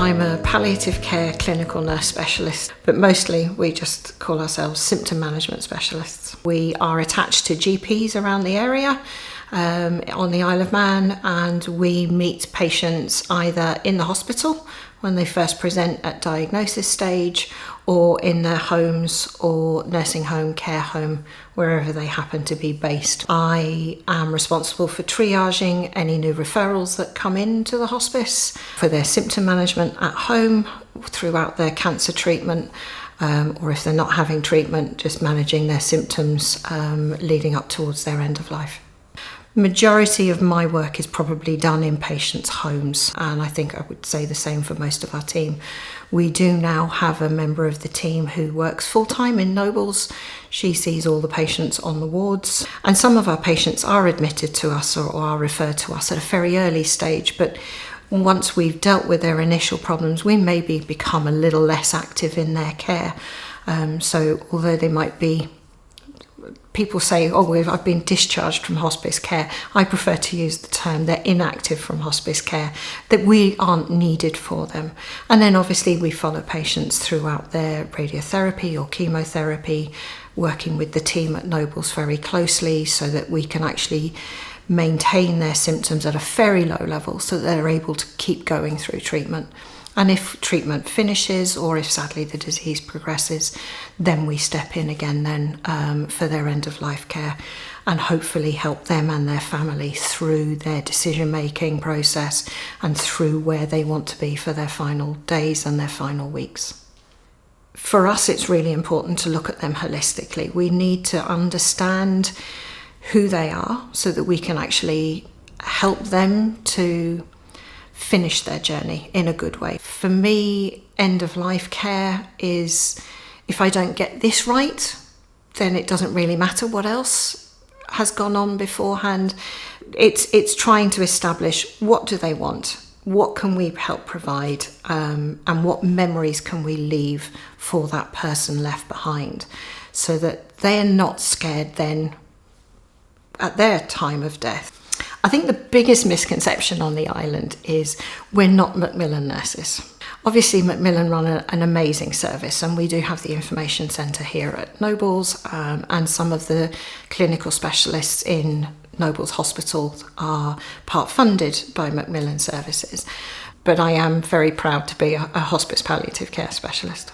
I'm a palliative care clinical nurse specialist, but mostly we just call ourselves symptom management specialists. We are attached to GPs around the area on the Isle of Man, and we meet patients either in the hospital when they first present at diagnosis stage, or in their homes or nursing home, care home, wherever they happen to be based. I am responsible for triaging any new referrals that come into the hospice for their symptom management at home throughout their cancer treatment, or if they're not having treatment, just managing their symptoms leading up towards their end of life. Majority of my work is probably done in patients' homes, and I think I would say the same for most of our team. We do now have a member of the team who works full-time in Nobles. She sees all the patients on the wards, and some of our patients are admitted to us or are referred to us at a very early stage, but once we've dealt with their initial problems, we maybe become a little less active in their care. So although they might be, people say, I've been discharged from hospice care. I prefer to use the term they're inactive from hospice care, that we aren't needed for them. And then obviously we follow patients throughout their radiotherapy or chemotherapy, working with the team at Nobles very closely so that we can actually maintain their symptoms at a very low level so that they're able to keep going through treatment. And if treatment finishes, or if sadly the disease progresses, then we step in again then for their end-of-life care and hopefully help them and their family through their decision-making process and through where they want to be for their final days and their final weeks. For us, it's really important to look at them holistically. We need to understand who they are so that we can actually help them to finish their journey in a good way. For me, end-of-life care is, if I don't get this right, then it doesn't really matter what else has gone on beforehand. It's trying to establish, what do they want? What can we help provide? And what memories can we leave for that person left behind, so that they're not scared then at their time of death. I think the biggest misconception on the island is we're not Macmillan nurses. Obviously, Macmillan run an amazing service, and we do have the information centre here at Nobles, and some of the clinical specialists in Nobles Hospital are part funded by Macmillan Services. But I am very proud to be a hospice palliative care specialist.